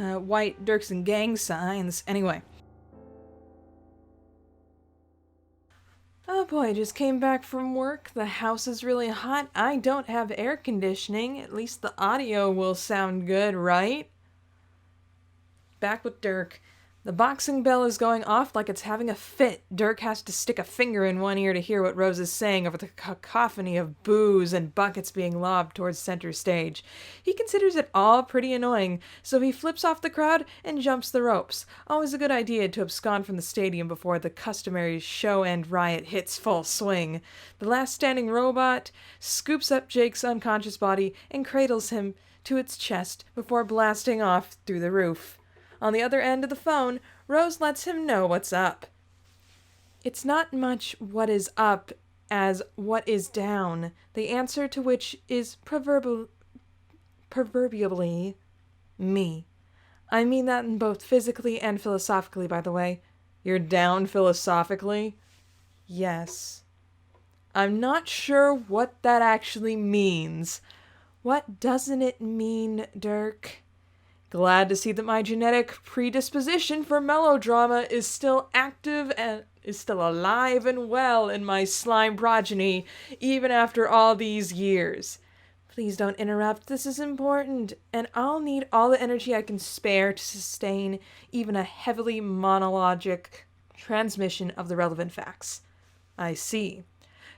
white Dirks and gang signs. Anyway. Oh boy, just came back from work. The house is really hot. I don't have air conditioning. At least the audio will sound good, right? Back with Dirk. The boxing bell is going off like it's having a fit. Dirk has to stick a finger in one ear to hear what Rose is saying over the cacophony of boos and buckets being lobbed towards center stage. He considers it all pretty annoying, so he flips off the crowd and jumps the ropes. Always a good idea to abscond from the stadium before the customary show-end riot hits full swing. The last standing robot scoops up Jake's unconscious body and cradles him to its chest before blasting off through the roof. On the other end of the phone, Rose lets him know what's up. It's not much what is up as what is down, the answer to which is proverbially me. I mean that in both physically and philosophically, by the way. You're down philosophically? Yes. I'm not sure what that actually means. What doesn't it mean, Dirk? Glad to see that my genetic predisposition for melodrama is still active and is still alive and well in my slime progeny, even after all these years. Please don't interrupt, this is important, and I'll need all the energy I can spare to sustain even a heavily monologic transmission of the relevant facts. I see.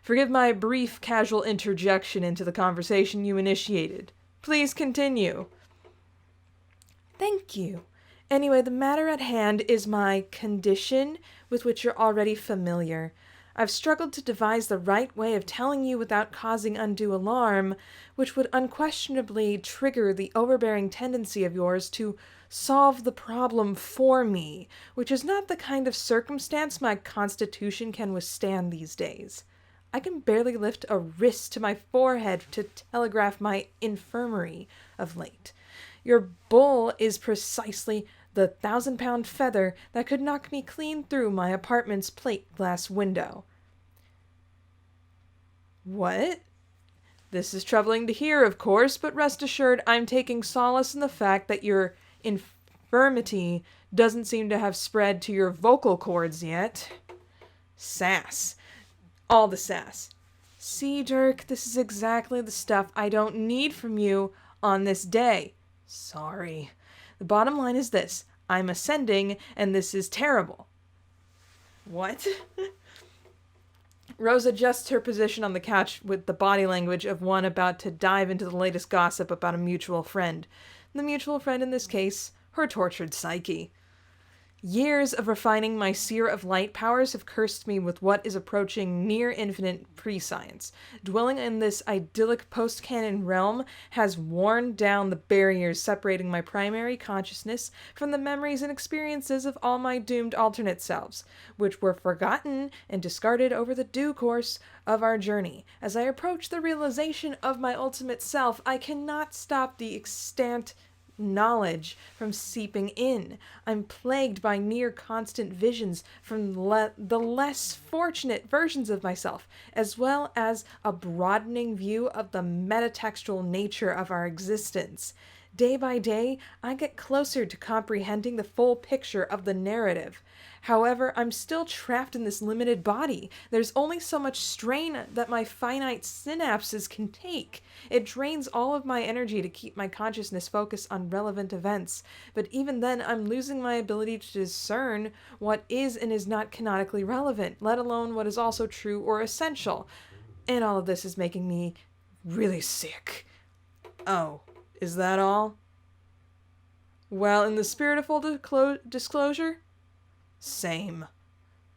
Forgive my brief casual interjection into the conversation you initiated. Please continue. Thank you. Anyway, the matter at hand is my condition, with which you're already familiar. I've struggled to devise the right way of telling you without causing undue alarm, which would unquestionably trigger the overbearing tendency of yours to solve the problem for me, which is not the kind of circumstance my constitution can withstand these days. I can barely lift a wrist to my forehead to telegraph my infirmary of late. Your bull is precisely the 1,000-pound feather that could knock me clean through my apartment's plate glass window. What? This is troubling to hear, of course, but rest assured I'm taking solace in the fact that your infirmity doesn't seem to have spread to your vocal cords yet. Sass. All the sass. See, Dirk, this is exactly the stuff I don't need from you on this day. Sorry. The bottom line is this. I'm ascending, and this is terrible. What? Rose adjusts her position on the couch with the body language of one about to dive into the latest gossip about a mutual friend. The mutual friend in this case, her tortured psyche. Years of refining my seer of light powers have cursed me with what is approaching near-infinite prescience. Dwelling in this idyllic post-canon realm has worn down the barriers separating my primary consciousness from the memories and experiences of all my doomed alternate selves, which were forgotten and discarded over the due course of our journey. As I approach the realization of my ultimate self, I cannot stop the extant knowledge from seeping in. I'm plagued by near constant visions from the less fortunate versions of myself, as well as a broadening view of the metatextual nature of our existence. Day by day, I get closer to comprehending the full picture of the narrative. However, I'm still trapped in this limited body. There's only so much strain that my finite synapses can take. It drains all of my energy to keep my consciousness focused on relevant events. But even then, I'm losing my ability to discern what is and is not canonically relevant, let alone what is also true or essential. And all of this is making me really sick. Oh, is that all? Well, in the spirit of full disclosure, same.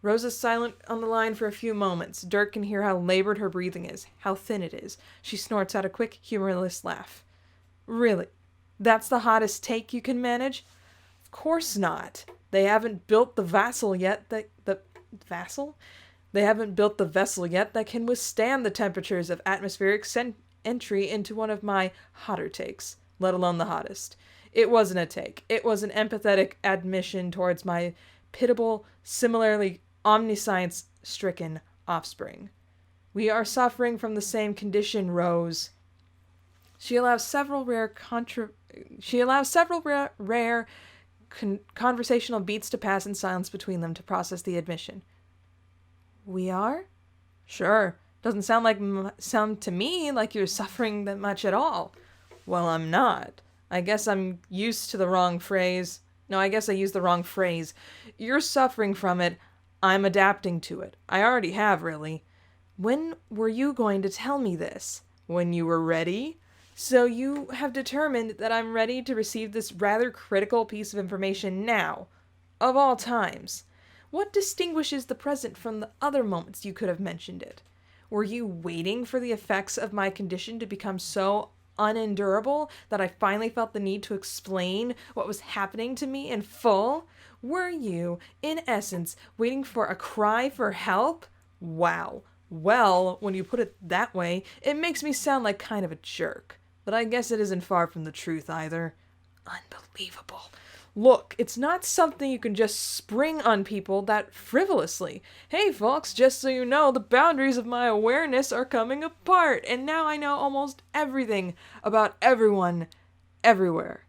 Rose is silent on the line for a few moments. Dirk can hear how labored her breathing is, how thin it is. She snorts out a quick, humorless laugh. Really? That's the hottest take you can manage? Of course not. They haven't built the vassal yet that... The vassal? They haven't built the vessel yet that can withstand the temperatures of atmospheric entry into one of my hotter takes, let alone the hottest. It wasn't a take. It was an empathetic admission towards my pitiable, similarly omniscience-stricken offspring. We are suffering from the same condition, Rose. She allows several rare She allows several rare conversational beats to pass in silence between them to process the admission. We are? Sure. Doesn't sound to me like you're suffering that much at all. Well, I'm not. I guess I'm used to the wrong phrase. No, I guess I used the wrong phrase. You're suffering from it. I'm adapting to it. I already have, really. When were you going to tell me this? When you were ready? So you have determined that I'm ready to receive this rather critical piece of information now. Of all times. What distinguishes the present from the other moments you could have mentioned it? Were you waiting for the effects of my condition to become so unendurable that I finally felt the need to explain what was happening to me in full? Were you, in essence, waiting for a cry for help? Wow. Well, when you put it that way, it makes me sound like kind of a jerk. But I guess it isn't far from the truth either. Unbelievable. Look, it's not something you can just spring on people that frivolously. Hey folks, just so you know, the boundaries of my awareness are coming apart, and now I know almost everything about everyone, everywhere.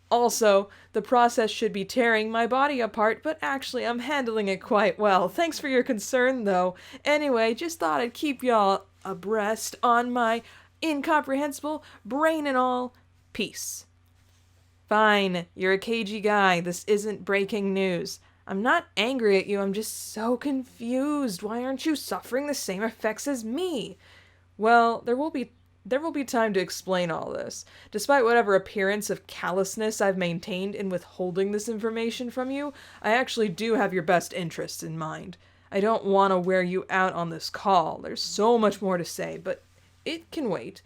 Also, the process should be tearing my body apart, but actually I'm handling it quite well. Thanks for your concern, though. Anyway, just thought I'd keep y'all abreast on my incomprehensible brain and all. Peace. Fine, you're a cagey guy. This isn't breaking news. I'm not angry at you, I'm just so confused. Why aren't you suffering the same effects as me? Well, there will be time to explain all this. Despite whatever appearance of callousness I've maintained in withholding this information from you, I actually do have your best interests in mind. I don't want to wear you out on this call. There's so much more to say, but it can wait.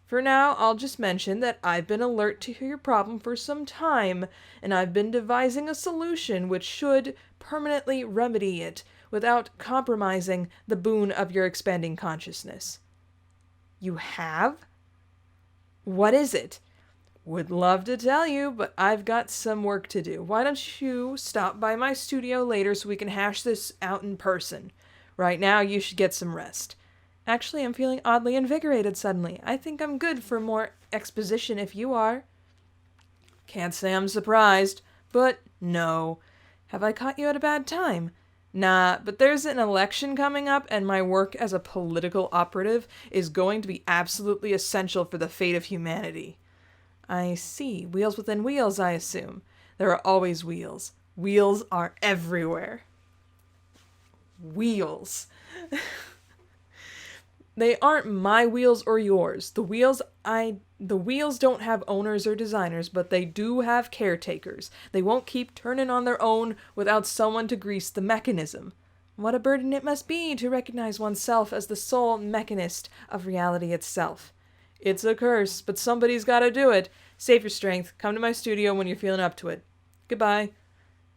For now, I'll just mention that I've been alert to your problem for some time, and I've been devising a solution which should permanently remedy it without compromising the boon of your expanding consciousness. You have? What is it? Would love to tell you, but I've got some work to do. Why don't you stop by my studio later so we can hash this out in person? Right now, you should get some rest. Actually, I'm feeling oddly invigorated suddenly. I think I'm good for more exposition if you are. Can't say I'm surprised, but no. Have I caught you at a bad time? Nah, but there's an election coming up, and my work as a political operative is going to be absolutely essential for the fate of humanity. I see. Wheels within wheels, I assume. There are always wheels. Wheels are everywhere. Wheels. They aren't my wheels or yours. The wheels don't have owners or designers, but they do have caretakers. They won't keep turning on their own without someone to grease the mechanism. What a burden it must be to recognize oneself as the sole mechanist of reality itself. It's a curse, but somebody's got to do it. Save your strength. Come to my studio when you're feeling up to it. Goodbye.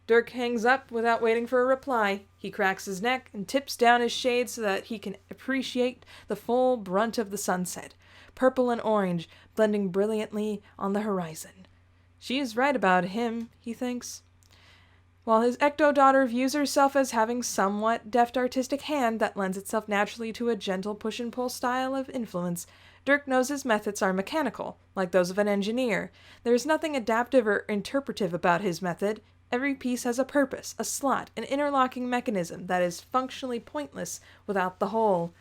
Dirk hangs up without waiting for a reply. He cracks his neck and tips down his shade so that he can appreciate the full brunt of the sunset, purple and orange, blending brilliantly on the horizon. She is right about him, he thinks. While his ecto-daughter views herself as having somewhat deft artistic hand that lends itself naturally to a gentle push-and-pull style of influence, Dirk knows his methods are mechanical, like those of an engineer. There is nothing adaptive or interpretive about his method. Every piece has a purpose, a slot, an interlocking mechanism that is functionally pointless without the whole.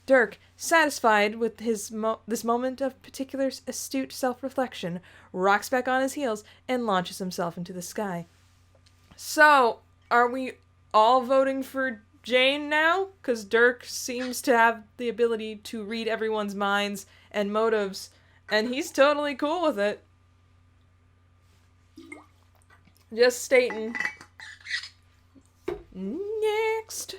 Dirk, satisfied with this moment of particular astute self-reflection, rocks back on his heels and launches himself into the sky. So, are we all voting for Jane now? Because Dirk seems to have the ability to read everyone's minds and motives, and he's totally cool with it. Just stating. Next.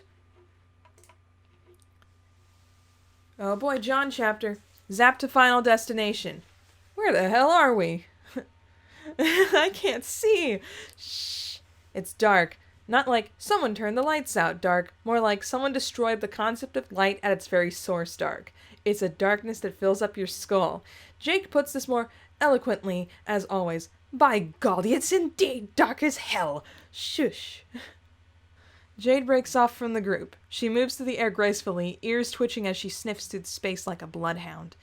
Oh boy, John chapter. Zap to final destination. Where the hell are we? I can't see. Shh. It's dark. Not like someone turned the lights out dark. More like someone destroyed the concept of light at its very source dark. It's a darkness that fills up your skull. Jake puts this more eloquently, as always. By golly, it's indeed dark as hell. Shush. Jade breaks off from the group. She moves through the air gracefully, ears twitching as she sniffs through space like a bloodhound.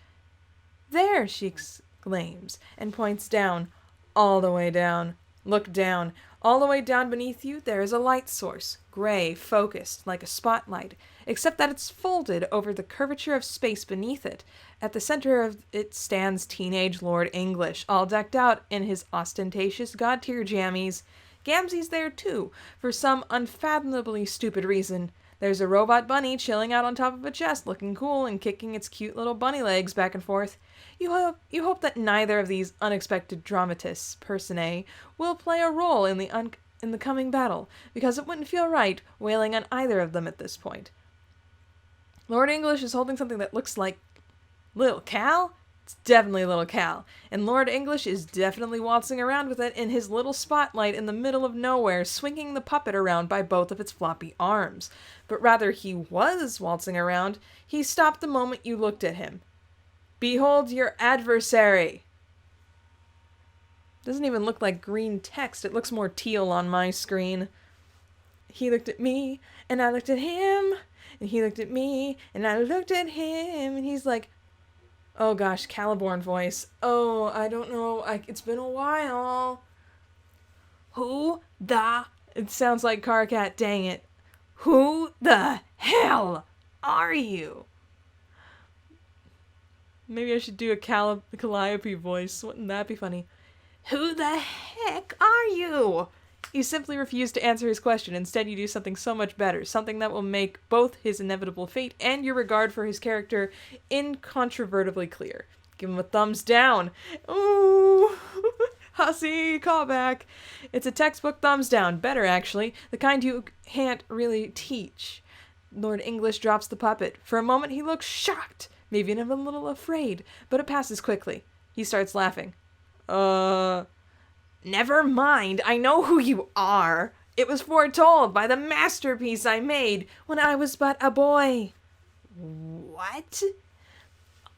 There, she exclaims, and points down, all the way down. Look down. All the way down beneath you, there is a light source, gray, focused, like a spotlight, except that it's folded over the curvature of space beneath it. At the center of it stands teenage Lord English, all decked out in his ostentatious god-tier jammies. Gamzee's there too, for some unfathomably stupid reason. There's a robot bunny chilling out on top of a chest, looking cool and kicking its cute little bunny legs back and forth. You hope that neither of these unexpected dramatists personae will play a role in the coming battle, because it wouldn't feel right wailing on either of them at this point. Lord English is holding something that looks like Little Cal? It's definitely Little Cal, and Lord English is definitely waltzing around with it in his little spotlight in the middle of nowhere, swinging the puppet around by both of its floppy arms. But rather he was waltzing around. He stopped the moment you looked at him. Behold your adversary. Doesn't even look like green text. It looks more teal on my screen. He looked at me, and I looked at him, and he looked at me, and I looked at him, and he's like, oh gosh, Caliborn voice. Oh, I don't know. It's been a while. Who the... It sounds like Carcat, dang it. Who the hell are you? Maybe I should do a Calliope voice. Wouldn't that be funny? Who the heck are you? You simply refuse to answer his question. Instead, you do something so much better. Something that will make both his inevitable fate and your regard for his character incontrovertibly clear. Give him a thumbs down. Ooh, hussy, callback. It's a textbook thumbs down. Better, actually. The kind you can't really teach. Lord English drops the puppet. For a moment, he looks shocked. Maybe even a little afraid, but it passes quickly. He starts laughing. Never mind, I know who you are. It was foretold by the masterpiece I made when I was but a boy. What?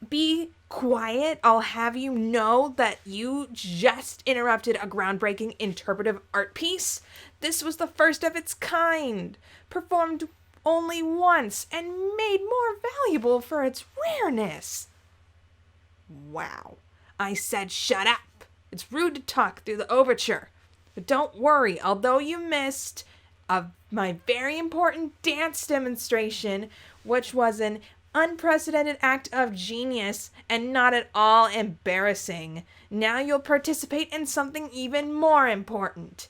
Be quiet, I'll have you know that you just interrupted a groundbreaking interpretive art piece. This was the first of its kind, performed only once and made more valuable for its rareness. Wow. I said shut up. It's rude to talk through the overture. But don't worry, although you missed my very important dance demonstration, which was an unprecedented act of genius and not at all embarrassing, now you'll participate in something even more important.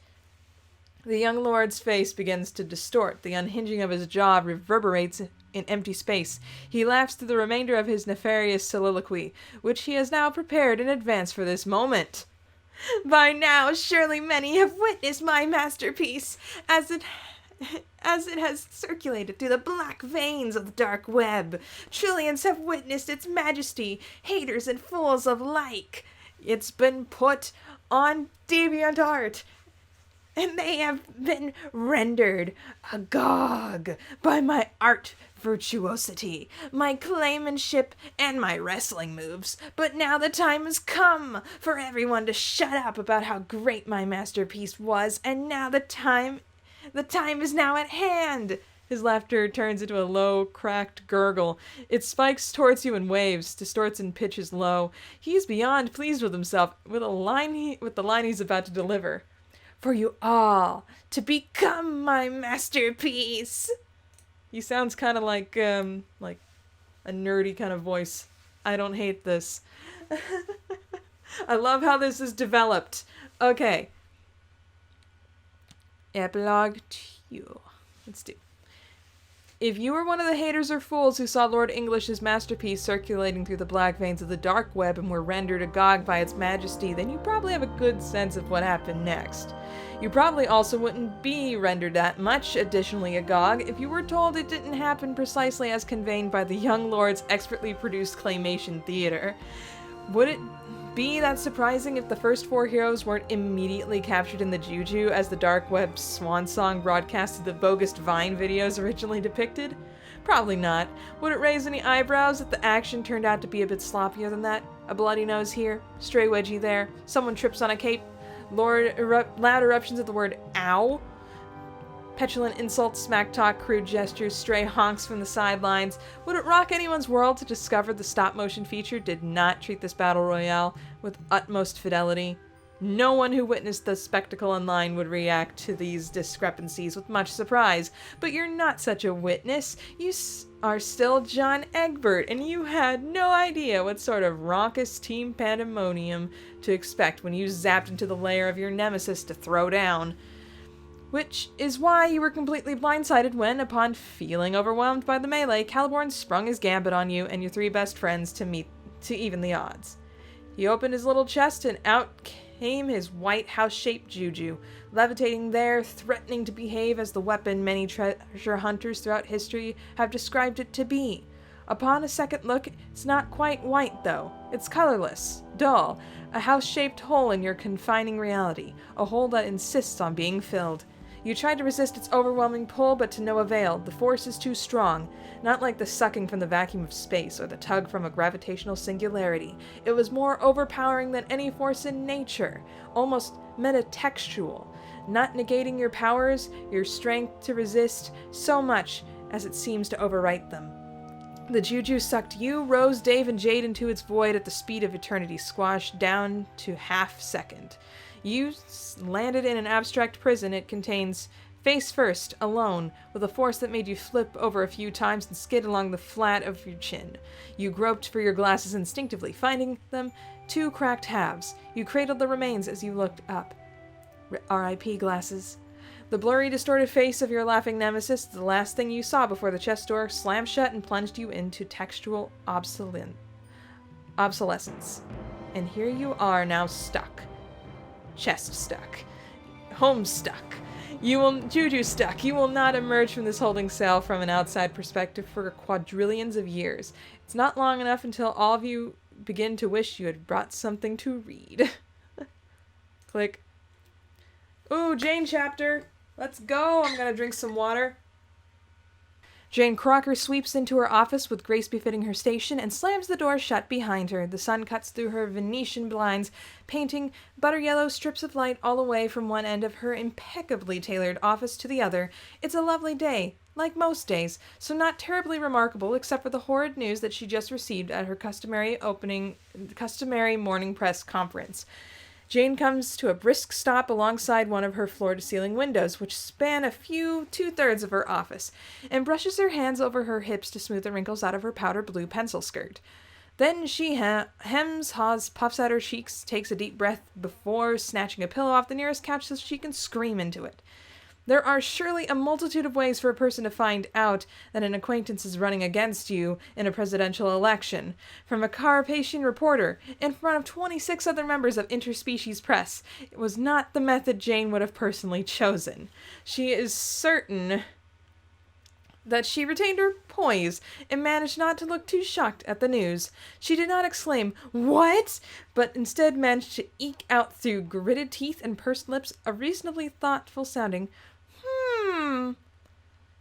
The young lord's face begins to distort. The unhinging of his jaw reverberates in empty space. He laughs through the remainder of his nefarious soliloquy, which he has now prepared in advance for this moment. By now, surely many have witnessed my masterpiece, as it has circulated through the black veins of the dark web. Trillions have witnessed its majesty, haters and fools alike. It's been put on DeviantArt, and they have been rendered agog by my art virtuosity, my claymanship, and my wrestling moves. But now the time has come for everyone to shut up about how great my masterpiece was, and now the time is now at hand. His laughter turns into a low, cracked gurgle. It spikes towards you in waves, distorts and pitches low. He is beyond pleased with himself with the line he's about to deliver. For you all to become my masterpiece. He sounds kind of like a nerdy kind of voice. I don't hate this. I love how this is developed. Okay. Epilogue 2. Let's do. If you were one of the haters or fools who saw Lord English's masterpiece circulating through the black veins of the dark web and were rendered agog by its majesty, then you probably have a good sense of what happened next. You probably also wouldn't be rendered that much additionally agog if you were told it didn't happen precisely as conveyed by the young lord's expertly produced claymation theater. Would it be that surprising if the first four heroes weren't immediately captured in the juju as the dark web swan song broadcasted the bogus Vine videos originally depicted? Probably not. Would it raise any eyebrows if the action turned out to be a bit sloppier than that? A bloody nose here, stray wedgie there, someone trips on a cape, loud eruptions of the word ow, Petulant insults, smack talk, crude gestures, stray honks from the sidelines. Would it rock anyone's world to discover the stop-motion feature did not treat this battle royale with utmost fidelity? No one who witnessed the spectacle online would react to these discrepancies with much surprise. But you're not such a witness. You are still John Egbert, and you had no idea what sort of raucous team pandemonium to expect when you zapped into the lair of your nemesis to throw down. Which is why you were completely blindsided when, upon feeling overwhelmed by the melee, Caliborn sprung his gambit on you and your three best friends to even the odds. He opened his little chest and out came his white house-shaped juju, levitating there, threatening to behave as the weapon many treasure hunters throughout history have described it to be. Upon a second look, it's not quite white, though. It's colorless, dull, a house-shaped hole in your confining reality, a hole that insists on being filled. You tried to resist its overwhelming pull, but to no avail. The force is too strong. Not like the sucking from the vacuum of space or the tug from a gravitational singularity. It was more overpowering than any force in nature, almost metatextual, not negating your powers, your strength to resist, so much as it seems to overwrite them. The juju sucked you, Rose, Dave, and Jade into its void at the speed of eternity, squashed down to half-second. You landed in an abstract prison it contains, face first, alone, with a force that made you flip over a few times and skid along the flat of your chin. You groped for your glasses instinctively, finding them two cracked halves. You cradled the remains as you looked up. R.I.P. glasses. The blurry, distorted face of your laughing nemesis, the last thing you saw before the chest door slammed shut and plunged you into textual obsolescence. And here you are now stuck. Chest stuck. Homestuck. Juju stuck. You will not emerge from this holding cell from an outside perspective for quadrillions of years. It's not long enough until all of you begin to wish you had brought something to read. Click. Ooh, Jane chapter. Let's go. I'm gonna drink some water. Jane Crocker sweeps into her office with grace befitting her station and slams the door shut behind her. The sun cuts through her Venetian blinds, painting butter-yellow strips of light all the way from one end of her impeccably tailored office to the other. It's a lovely day, like most days, so not terribly remarkable except for the horrid news that she just received at her customary morning press conference. Jane comes to a brisk stop alongside one of her floor-to-ceiling windows, which span a few two-thirds of her office, and brushes her hands over her hips to smooth the wrinkles out of her powder blue pencil skirt. Then she hems, haws, puffs at her cheeks, takes a deep breath before snatching a pillow off the nearest couch so she can scream into it. There are surely a multitude of ways for a person to find out that an acquaintance is running against you in a presidential election. From a Carpathian reporter, in front of 26 other members of interspecies press. It was not the method Jane would have personally chosen. She is certain that she retained her poise and managed not to look too shocked at the news. She did not exclaim, "What?" but instead managed to eke out through gritted teeth and pursed lips a reasonably thoughtful-sounding,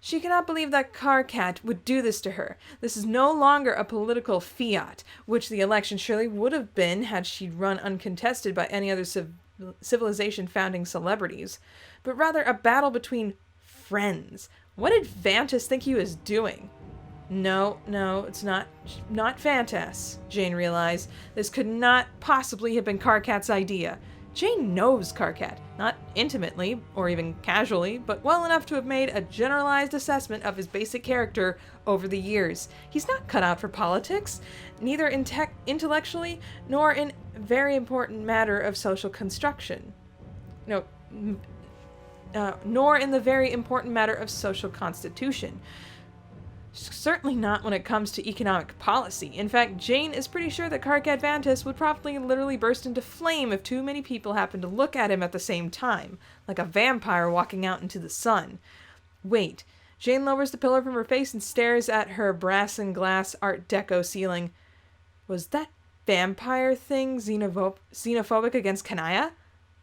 She cannot believe that Karkat would do this to her. This is no longer a political fiat, which the election surely would have been had she run uncontested by any other civilization-founding celebrities, but rather a battle between friends. What did Vantas think he was doing? No, it's not Vantas, Jane realized. This could not possibly have been Karkat's idea. Jane knows Karkat, not intimately or even casually, but well enough to have made a generalized assessment of his basic character over the years. He's not cut out for politics, neither intellectually nor in very important matter of social construction. Nor in the very important matter of social constitution. Certainly not when it comes to economic policy. In fact, Jane is pretty sure that Karkat Vantas would probably literally burst into flame if too many people happened to look at him at the same time, like a vampire walking out into the sun. Wait. Jane lowers the pillow from her face and stares at her brass and glass Art Deco ceiling. Was that vampire thing xenophobic against Kanaya?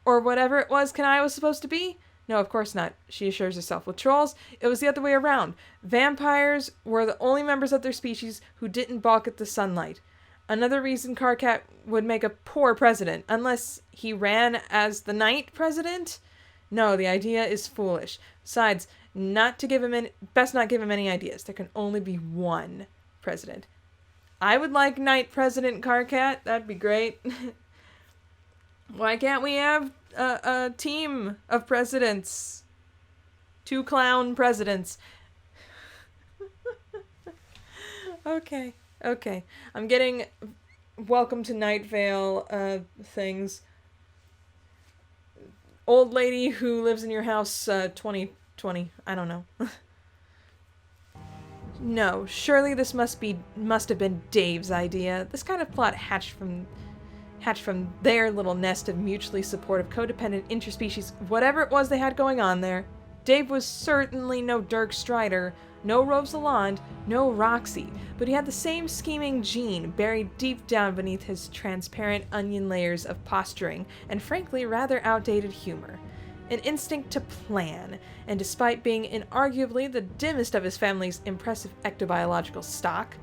Or whatever it was Kanaya was supposed to be? No, of course not, she assures herself. With trolls, it was the other way around. Vampires were the only members of their species who didn't balk at the sunlight. Another reason Karkat would make a poor president, unless he ran as the night president? No, the idea is foolish. Besides, Best not give him any ideas. There can only be one president. I would like Knight President Karkat. That'd be great. Why can't we have a team of presidents? 2 clown presidents. Okay. I'm getting Welcome to Night Vale things. Old lady who lives in your house 2020. I don't know. No, surely this must have been Dave's idea. This kind of plot hatched from their little nest of mutually supportive, codependent interspecies, whatever it was they had going on there. Dave was certainly no Dirk Strider, no Rose Lalonde, no Roxy, but he had the same scheming gene buried deep down beneath his transparent onion layers of posturing and frankly rather outdated humor. An instinct to plan, and despite being inarguably the dimmest of his family's impressive ectobiological stock.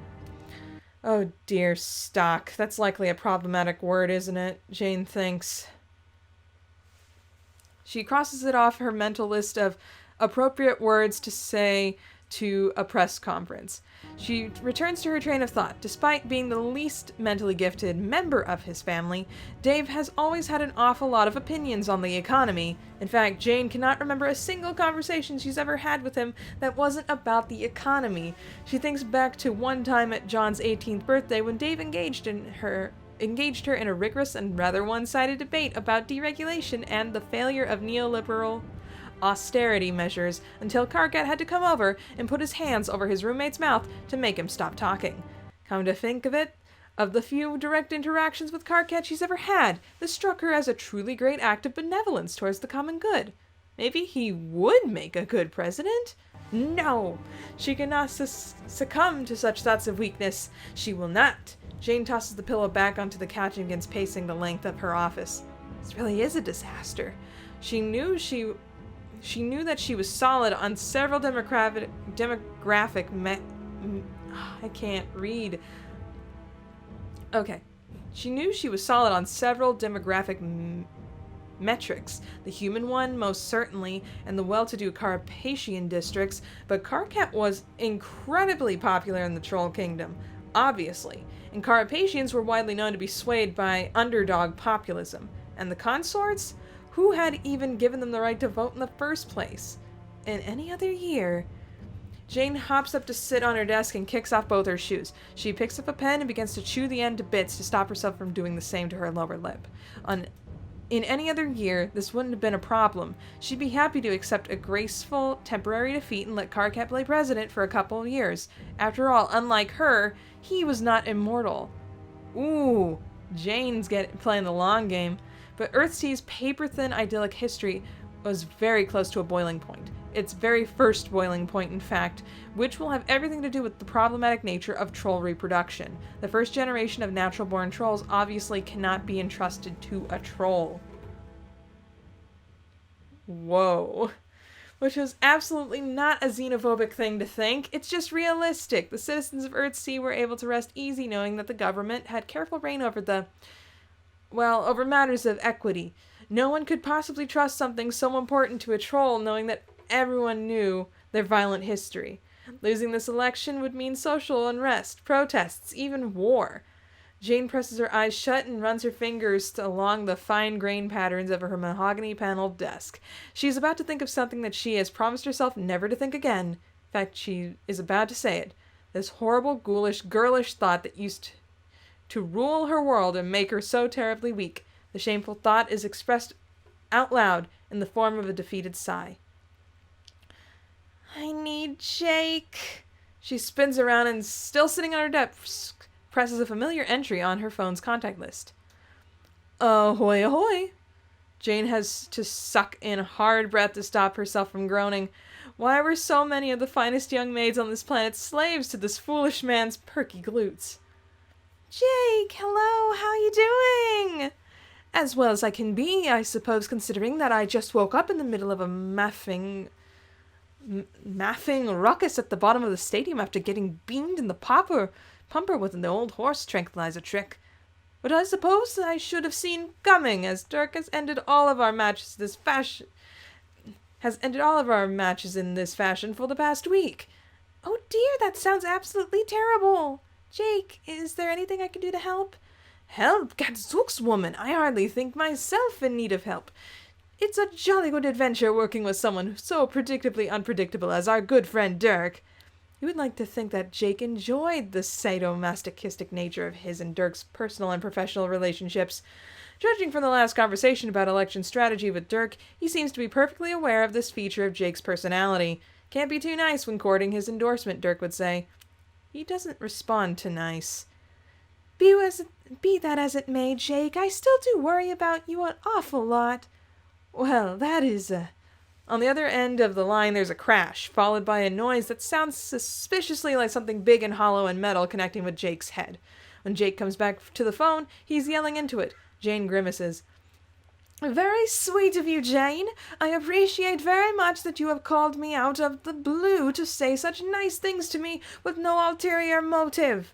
Oh dear, stock. That's likely a problematic word, isn't it? Jane thinks. She crosses it off her mental list of appropriate words to say to a press conference. She returns to her train of thought. Despite being the least mentally gifted member of his family, Dave has always had an awful lot of opinions on the economy. In fact, Jane cannot remember a single conversation she's ever had with him that wasn't about the economy. She thinks back to one time at John's 18th birthday when Dave engaged her in a rigorous and rather one-sided debate about deregulation and the failure of neoliberal austerity measures until Karkat had to come over and put his hands over his roommate's mouth to make him stop talking. Come to think of it, of the few direct interactions with Karkat she's ever had, this struck her as a truly great act of benevolence towards the common good. Maybe he would make a good president? No! She cannot succumb to such thoughts of weakness. She will not. Jane tosses the pillow back onto the couch and begins pacing the length of her office. This really is a disaster. She knew that she was solid on several I can't read. Okay. She knew she was solid on several demographic metrics. The human one, most certainly, and the well-to-do Carpathian districts, but Karkat was incredibly popular in the Troll Kingdom, obviously, and Carpathians were widely known to be swayed by underdog populism. And the consorts? Who had even given them the right to vote in the first place? In any other year... Jane hops up to sit on her desk and kicks off both her shoes. She picks up a pen and begins to chew the end to bits to stop herself from doing the same to her lower lip. In any other year, this wouldn't have been a problem. She'd be happy to accept a graceful, temporary defeat and let Karkat play president for a couple of years. After all, unlike her, he was not immortal. Ooh, Jane's playing the long game. But Earthsea's paper-thin idyllic history was very close to a boiling point. Its very first boiling point, in fact, which will have everything to do with the problematic nature of troll reproduction. The first generation of natural-born trolls obviously cannot be entrusted to a troll. Whoa. Which was absolutely not a xenophobic thing to think. It's just realistic. The citizens of Earthsea were able to rest easy knowing that the government had careful reign over over matters of equity. No one could possibly trust something so important to a troll knowing that everyone knew their violent history. Losing this election would mean social unrest, protests, even war. Jane presses her eyes shut and runs her fingers along the fine grain patterns of her mahogany-paneled desk. She is about to think of something that she has promised herself never to think again. In fact, she is about to say it. This horrible, ghoulish, girlish thought that used to rule her world and make her so terribly weak. The shameful thought is expressed out loud in the form of a defeated sigh. I need Jake. She spins around and, still sitting on her desk, presses a familiar entry on her phone's contact list. Ahoy, ahoy. Jane has to suck in a hard breath to stop herself from groaning. Why were so many of the finest young maids on this planet slaves to this foolish man's perky glutes? Jake, hello, how you doing? As well as I can be, I suppose, considering that I just woke up in the middle of a maffing ruckus at the bottom of the stadium after getting beamed in the pumper with an old horse tranquilizer trick. But I suppose I should have seen coming, as Dirk has ended all of our matches this fashion. has ended all of our matches in this fashion for the past week. Oh dear, that sounds absolutely terrible. Jake, is there anything I can do to help? Help? Gadzooks, woman, I hardly think myself in need of help. It's a jolly good adventure working with someone so predictably unpredictable as our good friend Dirk. You would like to think that Jake enjoyed the sadomasochistic nature of his and Dirk's personal and professional relationships. Judging from the last conversation about election strategy with Dirk, he seems to be perfectly aware of this feature of Jake's personality. Can't be too nice when courting his endorsement, Dirk would say. He doesn't respond to nice. Be that as it may, Jake, I still do worry about you an awful lot. Well, that is On the other end of the line, there's a crash, followed by a noise that sounds suspiciously like something big and hollow and metal connecting with Jake's head. When Jake comes back to the phone, he's yelling into it. Jane grimaces. Very sweet of you, Jane. I appreciate very much that you have called me out of the blue to say such nice things to me with no ulterior motive.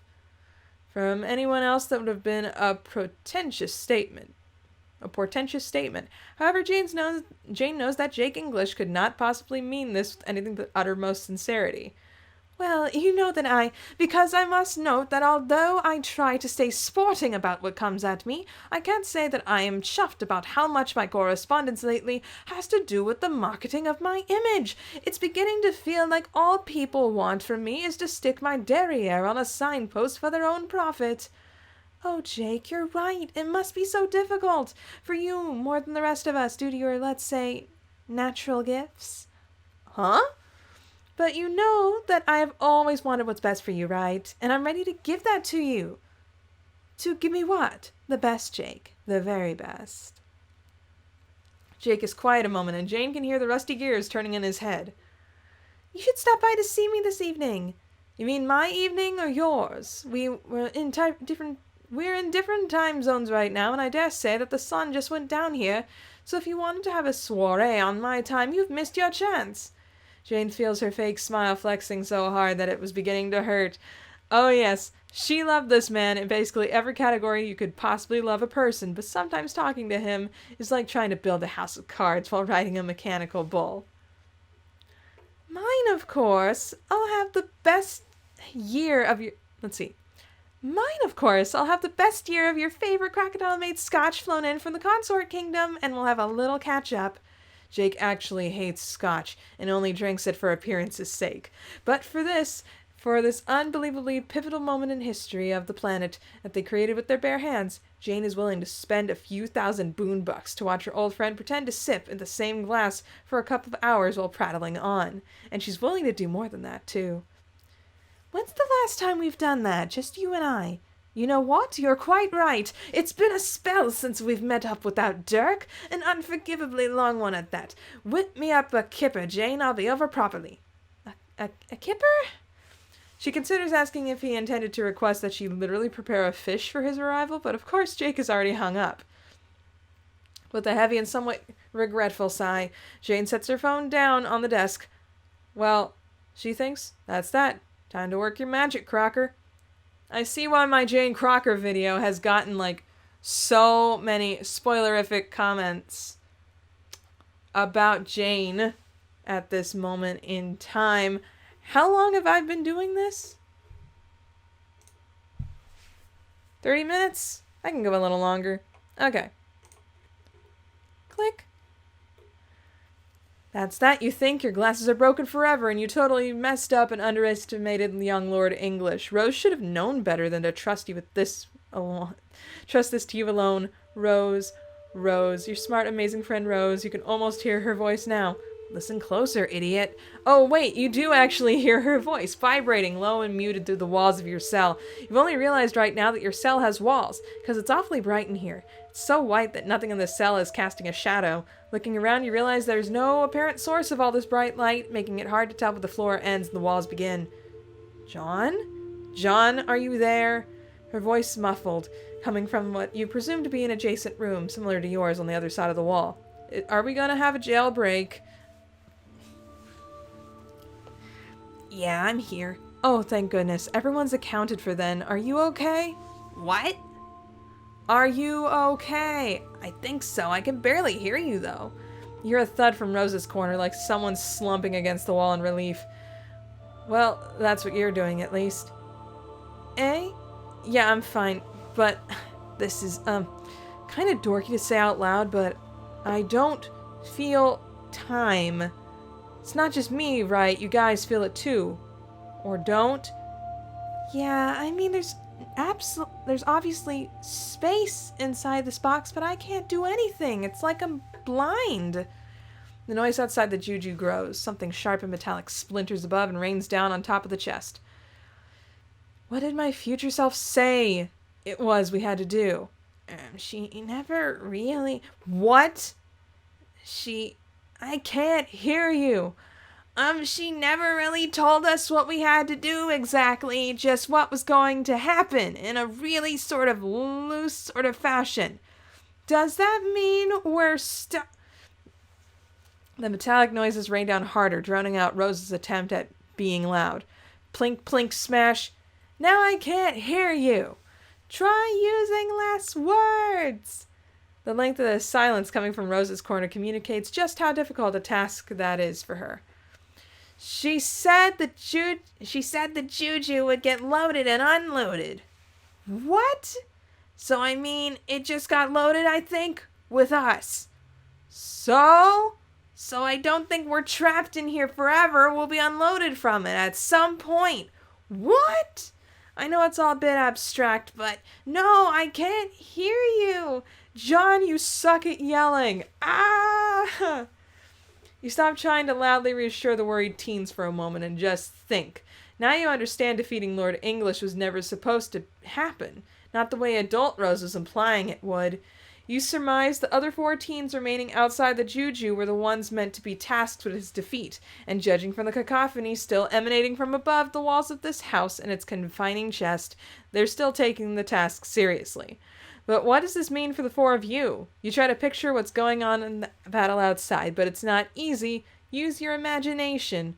From anyone else, that would have been a portentous statement. However, Jane knows that Jake English could not possibly mean this with anything but uttermost sincerity. Well, you know that because I must note that although I try to stay sporting about what comes at me, I can't say that I am chuffed about how much my correspondence lately has to do with the marketing of my image. It's beginning to feel like all people want from me is to stick my derriere on a signpost for their own profit. Oh, Jake, you're right. It must be so difficult for you more than the rest of us due to your, let's say, natural gifts. Huh? But you know that I have always wanted what's best for you, right? And I'm ready to give that to you. To give me what? The best, Jake. The very best. Jake is quiet a moment, and Jane can hear the rusty gears turning in his head. You should stop by to see me this evening. You mean my evening or yours? We're in different time zones right now, and I dare say that the sun just went down here. So if you wanted to have a soiree on my time, you've missed your chance. Jane feels her fake smile flexing so hard that it was beginning to hurt. Oh yes, she loved this man in basically every category you could possibly love a person, but sometimes talking to him is like trying to build a house of cards while riding a mechanical bull. Mine, of course. I'll have the best year of your favorite crocodile-made scotch flown in from the consort kingdom, and we'll have a little catch-up. Jake actually hates scotch and only drinks it for appearance's sake. But for this unbelievably pivotal moment in history of the planet that they created with their bare hands, Jane is willing to spend a few thousand boon bucks to watch her old friend pretend to sip in the same glass for a couple of hours while prattling on. And she's willing to do more than that, too. When's the last time we've done that? Just you and I. You know what? You're quite right. It's been a spell since we've met up without Dirk. An unforgivably long one at that. Whip me up a kipper, Jane. I'll be over properly. A kipper? She considers asking if he intended to request that she literally prepare a fish for his arrival, but of course Jake is already hung up. With a heavy and somewhat regretful sigh, Jane sets her phone down on the desk. Well, she thinks, that's that. Time to work your magic, Crocker. I see why my Jane Crocker video has gotten, so many spoilerific comments about Jane at this moment in time. How long have I been doing this? 30 minutes? I can go a little longer. Okay. Click. That's that. You think your glasses are broken forever and you totally messed up and underestimated young Lord English. Rose should have known better than to trust you with this alone. Trust this to you alone. Rose, your smart, amazing friend Rose. You can almost hear her voice now. Listen closer, idiot. Oh, wait, you do actually hear her voice, vibrating low and muted through the walls of your cell. You've only realized right now that your cell has walls, because it's awfully bright in here. It's so white that nothing in the cell is casting a shadow. Looking around, you realize there's no apparent source of all this bright light, making it hard to tell where the floor ends and the walls begin. John? John, are you there? Her voice muffled, coming from what you presume to be an adjacent room, similar to yours on the other side of the wall. Are we gonna have a jailbreak? Yeah, I'm here. Oh, thank goodness. Everyone's accounted for then. Are you okay? What? Are you okay? I think so. I can barely hear you, though. You hear a thud from Rose's corner, like someone slumping against the wall in relief. Well, that's what you're doing, at least. Eh? Yeah, I'm fine, but this is, kind of dorky to say out loud, but I don't feel time. It's not just me, right? You guys feel it too. Or don't? Yeah, I mean, there's obviously space inside this box, but I can't do anything. It's like I'm blind. The noise outside the juju grows. Something sharp and metallic splinters above and rains down on top of the chest. What did my future self say it was we had to do? She never really... What? I can't hear you. She never really told us what we had to do exactly, just what was going to happen in a really sort of loose sort of fashion. Does that mean we're stuck? The metallic noises rain down harder, drowning out Rose's attempt at being loud. Plink, plink, smash. Now I can't hear you. Try using less words. The length of the silence coming from Rose's corner communicates just how difficult a task that is for her. She said the juju would get loaded and unloaded. What? So I mean, it just got loaded, I think, with us. So I don't think we're trapped in here forever. We'll be unloaded from it at some point. What? I know it's all a bit abstract, but no, I can't hear you. John, you suck at yelling. Ah! You stop trying to loudly reassure the worried teens for a moment and just think. Now you understand defeating Lord English was never supposed to happen. Not the way adult Rose was implying it would. You surmise the other 4 teens remaining outside the juju were the ones meant to be tasked with his defeat, and judging from the cacophony still emanating from above the walls of this house and its confining chest, they're still taking the task seriously. But what does this mean for the 4 of you? You try to picture what's going on in the battle outside, but it's not easy. Use your imagination.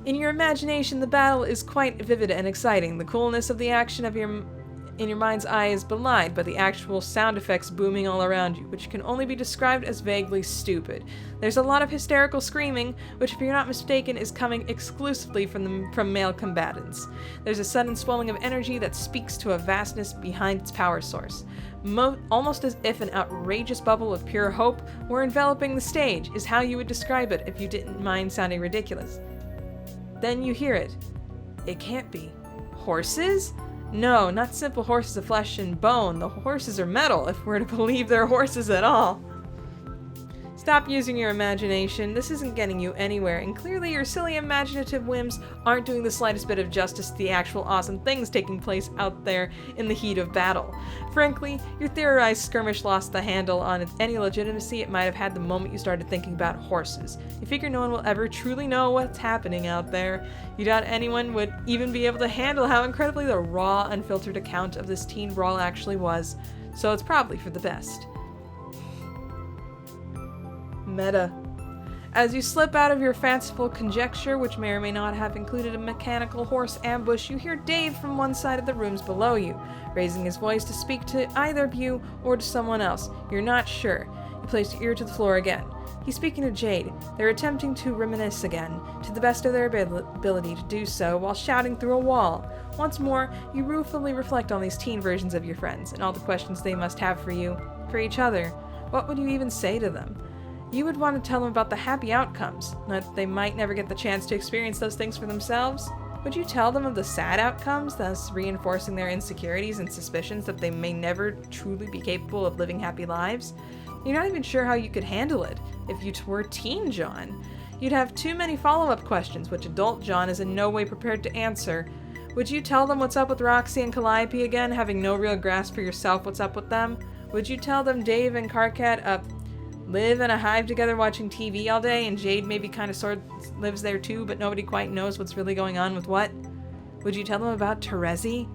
In your imagination, the battle is quite vivid and exciting. The coolness of the action in your mind's eye is belied by the actual sound effects booming all around you, which can only be described as vaguely stupid. There's a lot of hysterical screaming, which, if you're not mistaken, is coming exclusively from male combatants. There's a sudden swelling of energy that speaks to a vastness behind its power source. Almost as if an outrageous bubble of pure hope were enveloping the stage, is how you would describe it if you didn't mind sounding ridiculous. Then you hear it. It can't be. Horses? No, not simple horses of flesh and bone. The horses are metal, if we're to believe they're horses at all. Stop using your imagination. This isn't getting you anywhere, and clearly your silly imaginative whims aren't doing the slightest bit of justice to the actual awesome things taking place out there in the heat of battle. Frankly, your theorized skirmish lost the handle on any legitimacy it might have had the moment you started thinking about horses. You figure no one will ever truly know what's happening out there. You doubt anyone would even be able to handle how incredibly the raw, unfiltered account of this teen brawl actually was, so it's probably for the best. Meta. As you slip out of your fanciful conjecture, which may or may not have included a mechanical horse ambush, you hear Dave from one side of the rooms below you, raising his voice to speak to either of you or to someone else. You're not sure. You place your ear to the floor again. He's speaking to Jade. They're attempting to reminisce again, to the best of their ability to do so, while shouting through a wall. Once more, you ruefully reflect on these teen versions of your friends, and all the questions they must have for you, for each other. What would you even say to them? You would want to tell them about the happy outcomes, not that they might never get the chance to experience those things for themselves. Would you tell them of the sad outcomes, thus reinforcing their insecurities and suspicions that they may never truly be capable of living happy lives? You're not even sure how you could handle it if you were teen John. You'd have too many follow-up questions, which adult John is in no way prepared to answer. Would you tell them what's up with Roxy and Calliope again, having no real grasp for yourself what's up with them? Would you tell them Dave and Carcat live in a hive together watching TV all day, and Jade maybe kind of sort of lives there too, but nobody quite knows what's really going on with what? Would you tell them about Terezi?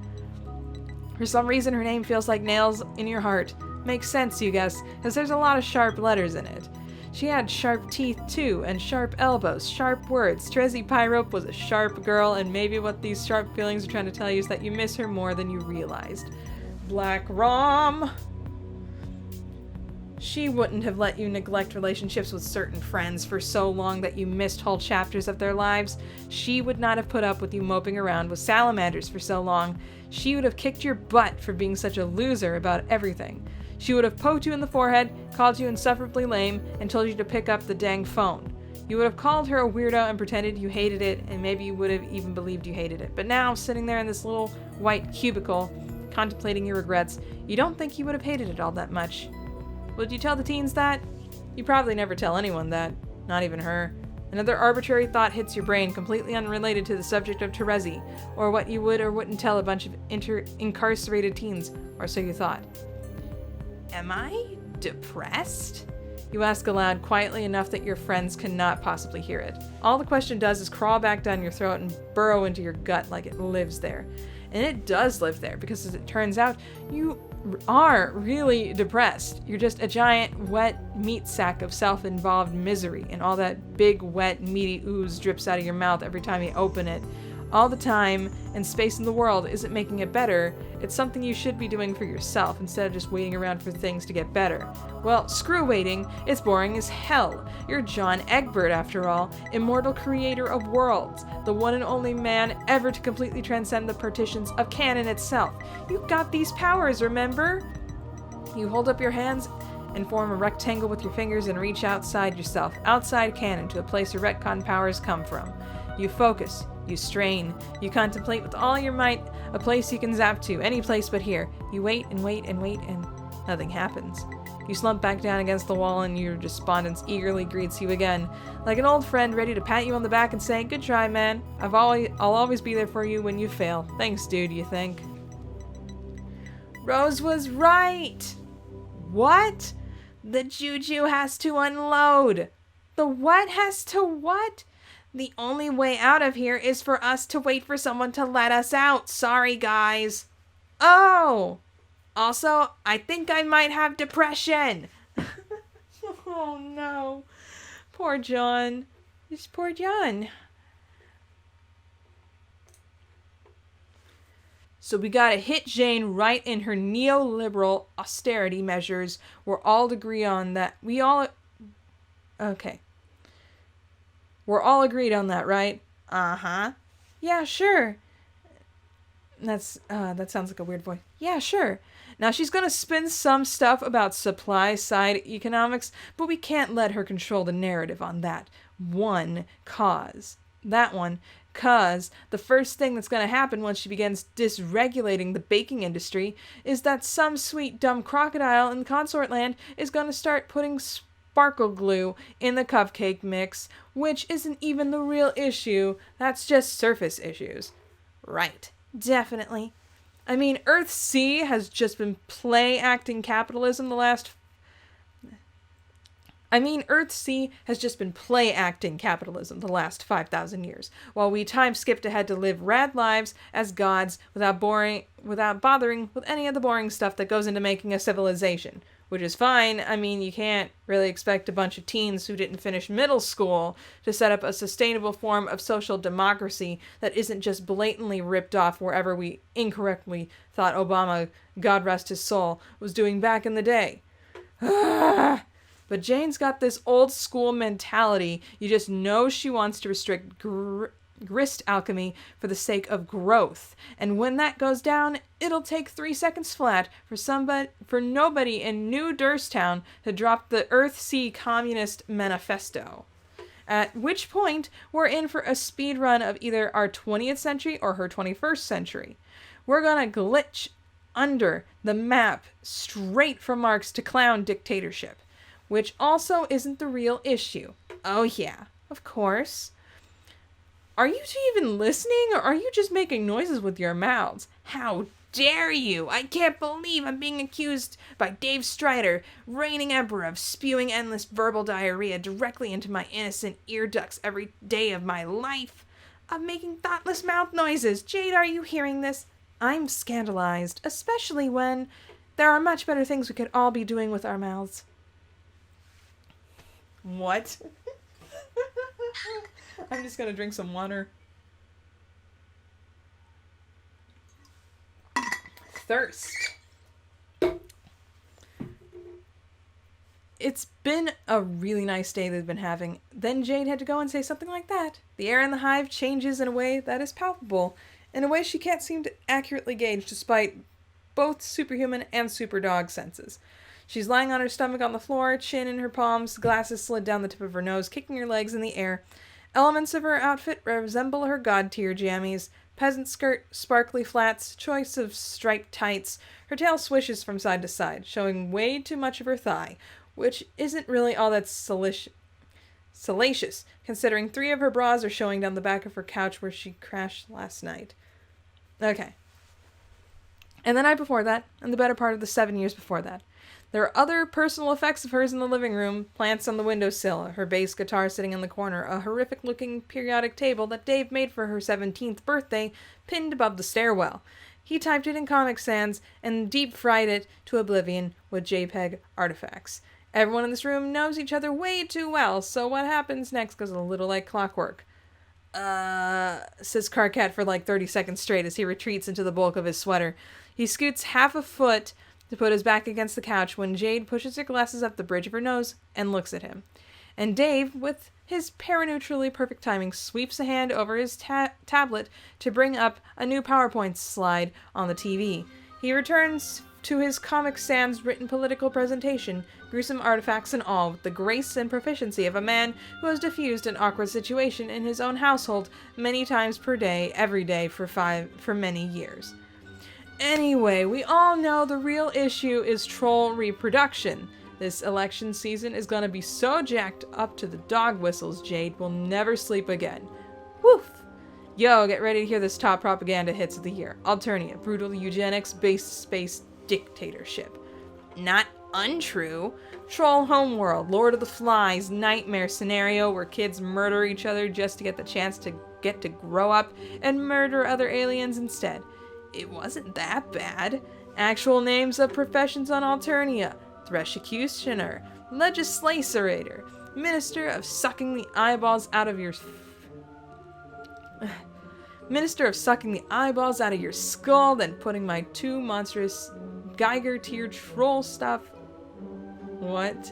For some reason her name feels like nails in your heart. Makes sense, you guess, because there's a lot of sharp letters in it. She had sharp teeth too, and sharp elbows, sharp words. Terezi Pyrope was a sharp girl, and maybe what these sharp feelings are trying to tell you is that you miss her more than you realized. Black Rom! She wouldn't have let you neglect relationships with certain friends for so long that you missed whole chapters of their lives. She would not have put up with you moping around with salamanders for so long. She would have kicked your butt for being such a loser about everything. She would have poked you in the forehead, called you insufferably lame, and told you to pick up the dang phone. You would have called her a weirdo and pretended you hated it, and maybe you would have even believed you hated it. But now, sitting there in this little white cubicle, contemplating your regrets, you don't think you would have hated it all that much. Would you tell the teens that? You probably never tell anyone that, not even her. Another arbitrary thought hits your brain, completely unrelated to the subject of Terezi, or what you would or wouldn't tell a bunch of incarcerated teens, or so you thought. Am I depressed? You ask aloud, quietly enough that your friends cannot possibly hear it. All the question does is crawl back down your throat and burrow into your gut like it lives there. And it does live there, because as it turns out, you are really depressed. You're just a giant, wet meat sack of self-involved misery, and all that big, wet, meaty ooze drips out of your mouth every time you open it. All the time and space in the world isn't making it better. It's something you should be doing for yourself instead of just waiting around for things to get better. Well, screw waiting. It's boring as hell. You're John Egbert, after all, immortal creator of worlds, the one and only man ever to completely transcend the partitions of canon itself. You got these powers, remember? You hold up your hands and form a rectangle with your fingers and reach outside yourself, outside canon, to a place where retcon powers come from. You focus. You strain. You contemplate with all your might a place you can zap to, any place but here. You wait and wait and wait, and nothing happens. You slump back down against the wall, and your despondence eagerly greets you again, like an old friend ready to pat you on the back and say, "Good try, man. I'll always be there for you when you fail. Thanks, dude," you think. Rose was right. What? The juju has to unload. The what has to what? The only way out of here is for us to wait for someone to let us out. Sorry, guys. Oh! Also, I think I might have depression. Oh, no. Poor John. Just poor John. So we gotta hit Jane right in her neoliberal austerity measures. We're all agree on that. Okay. We're all agreed on that, right? Uh-huh. Yeah, sure. That sounds like a weird voice. Yeah, sure. Now she's gonna spin some stuff about supply side economics, but we can't let her control the narrative on that. Cause the first thing that's gonna happen once she begins dysregulating the baking industry is that some sweet dumb crocodile in consort land is gonna start putting sparkle glue in the cupcake mix, which isn't even the real issue. That's just surface issues. Right. Definitely. I mean, Earthsea has just been play-acting capitalism the last 5,000 years, while we time-skipped ahead to live rad lives as gods without bothering with any of the boring stuff that goes into making a civilization. Which is fine. I mean, you can't really expect a bunch of teens who didn't finish middle school to set up a sustainable form of social democracy that isn't just blatantly ripped off wherever we incorrectly thought Obama, God rest his soul, was doing back in the day. But Jane's got this old school mentality. You just know she wants to restrict grist alchemy for the sake of growth. And when that goes down, it'll take 3 seconds flat for nobody in New Durstown to drop the Earthsea Communist Manifesto. At which point, we're in for a speed run of either our 20th century or her 21st century. We're gonna glitch under the map straight from Marx to clown dictatorship, which also isn't the real issue. Oh yeah, of course. Are you two even listening, or are you just making noises with your mouths? How dare you! I can't believe I'm being accused by Dave Strider, reigning emperor, of spewing endless verbal diarrhea directly into my innocent ear ducts every day of my life. Of making thoughtless mouth noises. Jade, are you hearing this? I'm scandalized, especially when there are much better things we could all be doing with our mouths. What? I'm just gonna drink some water. Thirst. It's been a really nice day they've been having. Then Jade had to go and say something like that. The air in the hive changes in a way that is palpable, in a way she can't seem to accurately gauge despite both superhuman and superdog senses. She's lying on her stomach on the floor, chin in her palms, glasses slid down the tip of her nose, kicking her legs in the air. Elements of her outfit resemble her god-tier jammies. Peasant skirt, sparkly flats, choice of striped tights. Her tail swishes from side to side, showing way too much of her thigh, which isn't really all that salacious, considering 3 of her bras are showing down the back of her couch where she crashed last night. Okay. And the night before that, and the better part of the 7 years before that. There are other personal effects of hers in the living room, plants on the windowsill, her bass guitar sitting in the corner, a horrific-looking periodic table that Dave made for her 17th birthday, pinned above the stairwell. He typed it in Comic Sans and deep-fried it to oblivion with JPEG artifacts. Everyone in this room knows each other way too well, so what happens next goes a little like clockwork. Says Karkat for like 30 seconds straight as he retreats into the bulk of his sweater. He scoots half a foot to put his back against the couch when Jade pushes her glasses up the bridge of her nose and looks at him. And Dave, with his paraneutrally perfect timing, sweeps a hand over his tablet to bring up a new PowerPoint slide on the TV. He returns to his Comic Sans written political presentation, gruesome artifacts and all, with the grace and proficiency of a man who has diffused an awkward situation in his own household many times per day, every day for many years. Anyway, we all know the real issue is troll reproduction. This election season is gonna be so jacked up to the dog whistles, Jade will never sleep again. Woof! Yo, get ready to hear this top propaganda hits of the year. Alternia, brutal eugenics, based space dictatorship. Not untrue. Troll Homeworld, Lord of the Flies, nightmare scenario where kids murder each other just to get the chance to get to grow up and murder other aliens instead. It wasn't that bad. Actual names of professions on Alternia: Thresh-Executioner, Legislacerator, Minister of Sucking the Eyeballs out of your... Minister of Sucking the Eyeballs out of your skull, then putting my 2 monstrous Geiger-tiered troll stuff... What?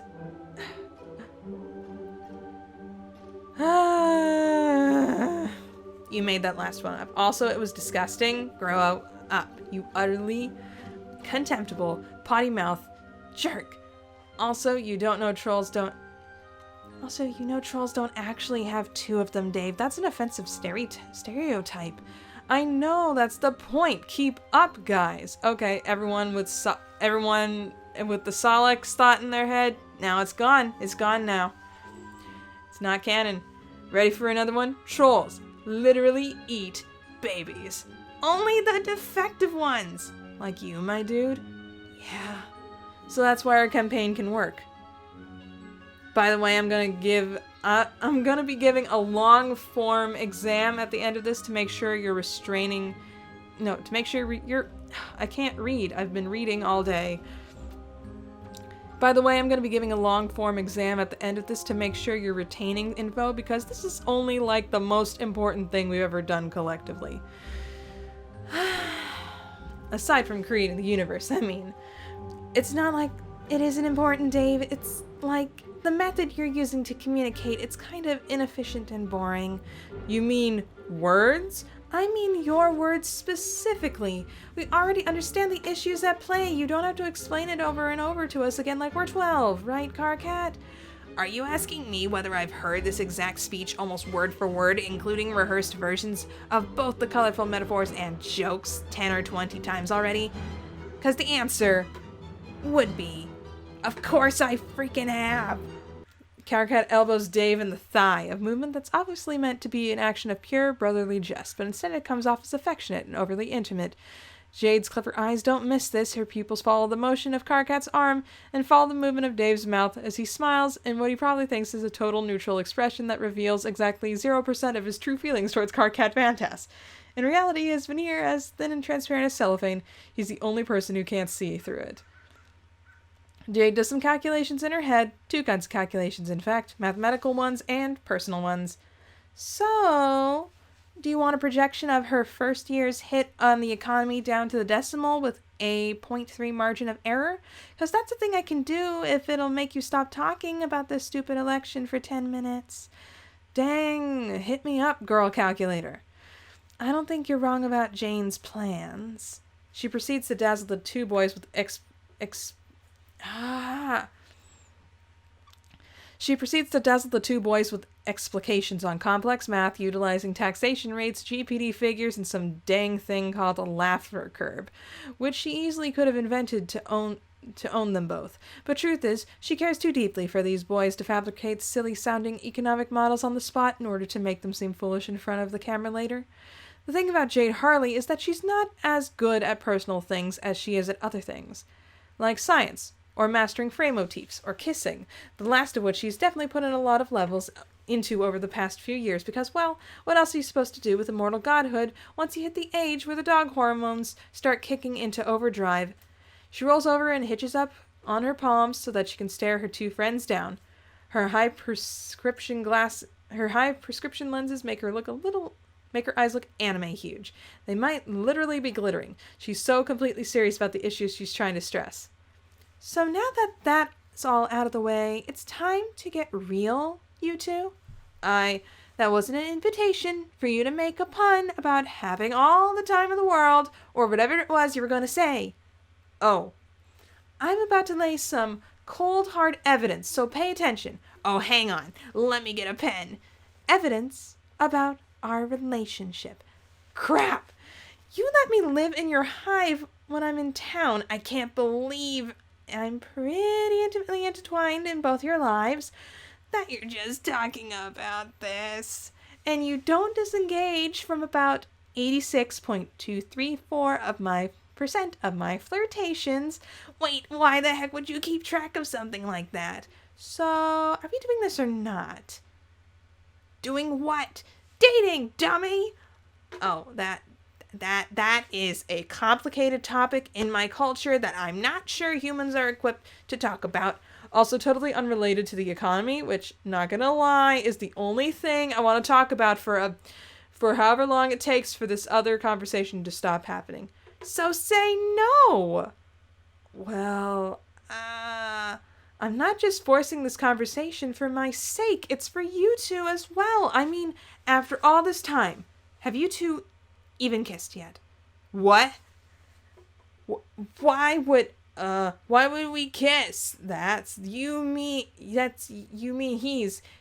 You made that last one up. Also, it was disgusting. Grow up. You utterly contemptible, potty mouth jerk. Also, you know trolls don't actually have 2 of them, Dave. That's an offensive stereotype. I know, that's the point. Keep up, guys. Okay, everyone with the Solix thought in their head, now it's gone. It's gone now. It's not canon. Ready for another one? Trolls literally eat babies. Only the defective ones. Like you, my dude. Yeah. So that's why our campaign can work. By the way, I'm gonna be giving a long form exam at the end of this to make sure you're I can't read. I've been reading all day. By the way, I'm going to be giving a long form exam at the end of this to make sure you're retaining info, because this is only like the most important thing we've ever done collectively. Aside from creating the universe, I mean. It's not like it isn't important, Dave. It's like the method you're using to communicate, it's kind of inefficient and boring. You mean words? I mean your words specifically. We already understand the issues at play. You don't have to explain it over and over to us again like we're 12, right, Karkat? Are you asking me whether I've heard this exact speech almost word for word, including rehearsed versions of both the colorful metaphors and jokes 10 or 20 times already? Because the answer would be, of course I freaking have. Karkat elbows Dave in the thigh, a movement that's obviously meant to be an action of pure brotherly jest, but instead it comes off as affectionate and overly intimate. Jade's clever eyes don't miss this. Her pupils follow the motion of Karkat's arm and follow the movement of Dave's mouth as he smiles in what he probably thinks is a total neutral expression that reveals exactly 0% of his true feelings towards Karkat Vantas. In reality, his veneer as thin and transparent as cellophane. He's the only person who can't see through it. Jade does some calculations in her head, 2 kinds of calculations in fact, mathematical ones and personal ones. So, Do you want a projection of her first year's hit on the economy down to the decimal with a 0.3 margin of error? Because that's a thing I can do if it'll make you stop talking about this stupid election for 10 minutes. Dang, hit me up, girl calculator. I don't think you're wrong about Jane's plans. She proceeds to dazzle the two boys with explications on complex math utilizing taxation rates, GPD figures, and some dang thing called a Laffer curve, which she easily could have invented to own them both. But truth is, she cares too deeply for these boys to fabricate silly-sounding economic models on the spot in order to make them seem foolish in front of the camera later. The thing about Jade Harley is that she's not as good at personal things as she is at other things, like science, or mastering frame motifs, or kissing, the last of which she's definitely put in a lot of levels into over the past few years because, well, what else are you supposed to do with immortal godhood once you hit the age where the dog hormones start kicking into overdrive? She rolls over and hitches up on her palms so that she can stare her two friends down. Her high prescription lenses make her eyes look anime huge. They might literally be glittering. She's so completely serious about the issues she's trying to stress. So now that that's all out of the way, it's time to get real, you two. That wasn't an invitation for you to make a pun about having all the time in the world, or whatever it was you were going to say. Oh, I'm about to lay some cold hard evidence, so pay attention. Oh, hang on. Let me get a pen. Evidence about our relationship. Crap! You let me live in your hive when I'm in town. I can't believe I'm pretty intimately intertwined in both your lives that you're just talking about this. And you don't disengage from about 86.234% of my flirtations. Wait, why the heck would you keep track of something like that? So, are we doing this or not? Doing what? Dating, dummy! Oh, that is a complicated topic in my culture that I'm not sure humans are equipped to talk about. Also totally unrelated to the economy, which, not gonna lie, is the only thing I want to talk about for however long it takes for this other conversation to stop happening. So say no! Well, I'm not just forcing this conversation for my sake, it's for you two as well. I mean, after all this time, have you two even kissed yet? What? Why would we kiss?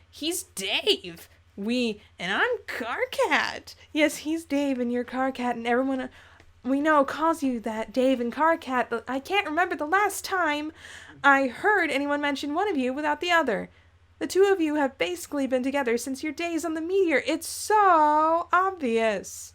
He's Dave. And I'm Carcat. Yes, he's Dave and you're Carcat, and everyone we know calls you that, Dave and Carcat, but I can't remember the last time I heard anyone mention one of you without the other. The two of you have basically been together since your days on the meteor. It's so obvious.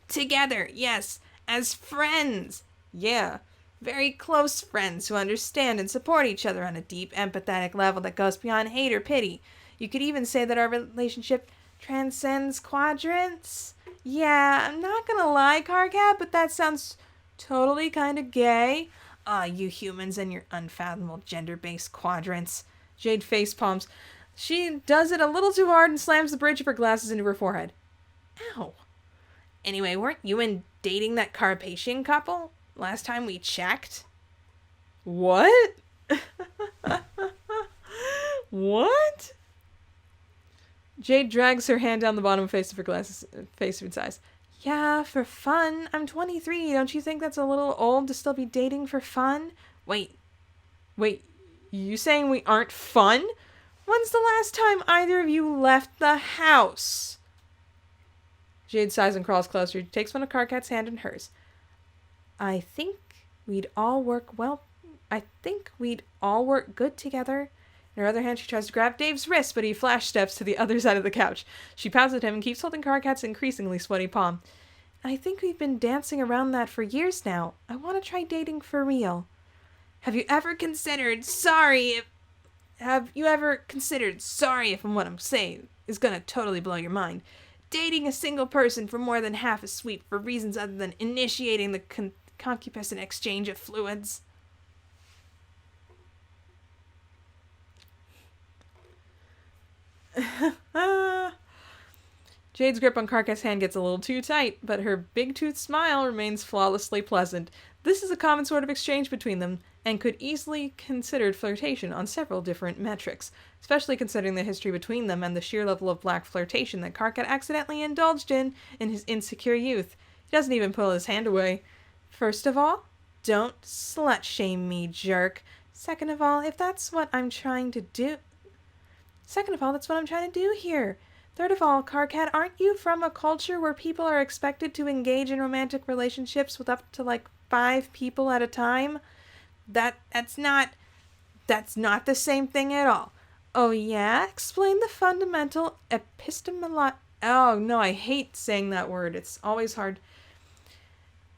Together, yes, as friends. Yeah, very close friends who understand and support each other on a deep, empathetic level that goes beyond hate or pity. You could even say that our relationship transcends quadrants. Yeah, I'm not gonna lie, Carcat, but that sounds totally kind of gay. You humans and your unfathomable gender-based quadrants. Jade facepalms. She does it a little too hard and slams the bridge of her glasses into her forehead. Ow. Anyway, weren't you and dating that Carpathian couple last time we checked? What? What? Jade drags her hand down the bottom face of her glasses, face of its eyes. Yeah, for fun. I'm 23. Don't you think that's a little old to still be dating for fun? Wait, you saying we aren't fun? When's the last time either of you left the house? Jade sighs and crawls closer. She takes one of Carcat's hand in hers. I think we'd all work good together. In her other hand, she tries to grab Dave's wrist, but he flash steps to the other side of the couch. She pounds at him and keeps holding Carcat's increasingly sweaty palm. I think we've been dancing around that for years now. I want to try dating for real. Have you ever considered sorry if what I'm saying is gonna totally blow your mind? Dating a single person for more than half a sweep for reasons other than initiating the concupiscent exchange of fluids. Jade's grip on Karkat's hand gets a little too tight, but her big-toothed smile remains flawlessly pleasant. This is a common sort of exchange between them, and could easily considered flirtation on several different metrics, especially considering the history between them and the sheer level of black flirtation that Karkat accidentally indulged in his insecure youth. He doesn't even pull his hand away. First of all, don't slut-shame me, jerk. Second of all, that's what I'm trying to do here. Third of all, Karkat, aren't you from a culture where people are expected to engage in romantic relationships with up to 5 people at a time? That's not the same thing at all. Oh yeah? Explain the fundamental oh no, I hate saying that word. It's always hard.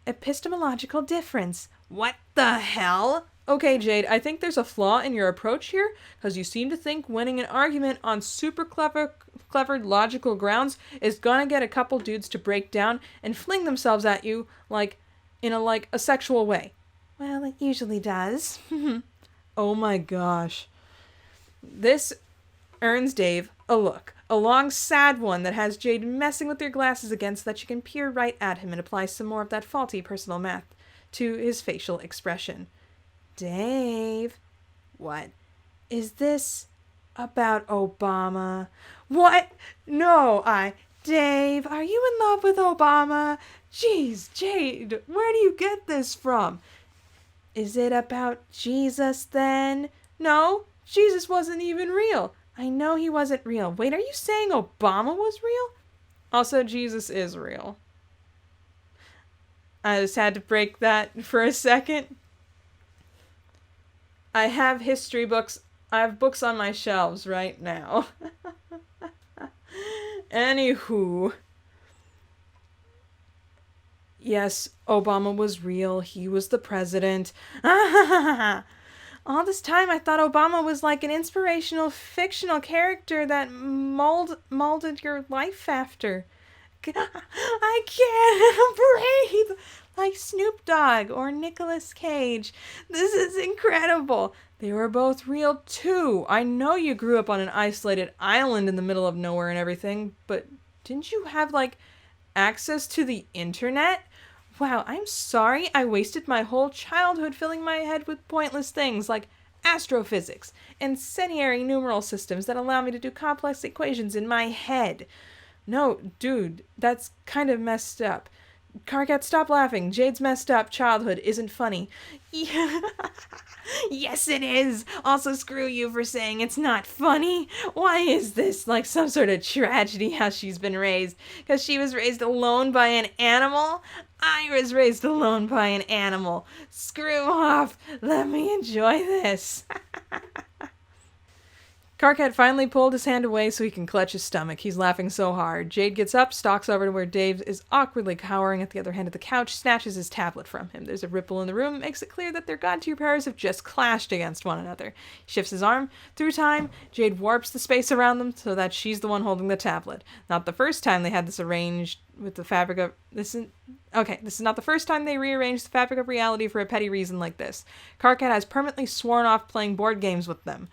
Epistemological difference. What the hell? Okay, Jade, I think there's a flaw in your approach here, because you seem to think winning an argument on super clever logical grounds is gonna get a couple dudes to break down and fling themselves at you in a sexual way. Well, it usually does. Oh my gosh. This earns Dave a look. A long, sad one that has Jade messing with her glasses again so that she can peer right at him and apply some more of that faulty personal math to his facial expression. Dave. What? Is this about Obama? What? No, Dave, are you in love with Obama? Jeez, Jade, where do you get this from? Is it about Jesus then? No, Jesus wasn't even real. I know he wasn't real. Wait, are you saying Obama was real? Also, Jesus is real. I just had to break that for a second. I have history books. I have books on my shelves right now. Anywho. Yes, Obama was real. He was the president. All this time I thought Obama was like an inspirational fictional character that molded your life after. I can't breathe! Like Snoop Dogg or Nicolas Cage. This is incredible. They were both real too. I know you grew up on an isolated island in the middle of nowhere and everything, but didn't you have access to the internet? Wow, I'm sorry I wasted my whole childhood filling my head with pointless things like astrophysics and centenary numeral systems that allow me to do complex equations in my head. No, dude, that's kind of messed up. Karkat, stop laughing. Jade's messed up childhood isn't funny. Yes, it is. Also, screw you for saying it's not funny. Why is this like some sort of tragedy how she's been raised? Because she was raised alone by an animal? I was raised alone by an animal. Screw off. Let me enjoy this. Karkat finally pulled his hand away so he can clutch his stomach. He's laughing so hard. Jade gets up, stalks over to where Dave is awkwardly cowering at the other end of the couch, snatches his tablet from him. There's a ripple in the room. It makes it clear that their god-tier powers have just clashed against one another. He shifts his arm. Through time, Jade warps the space around them so that she's the one holding the tablet. Not the first time they had this arranged with the fabric of... This is not the first time they rearranged the fabric of reality for a petty reason like this. Karkat has permanently sworn off playing board games with them.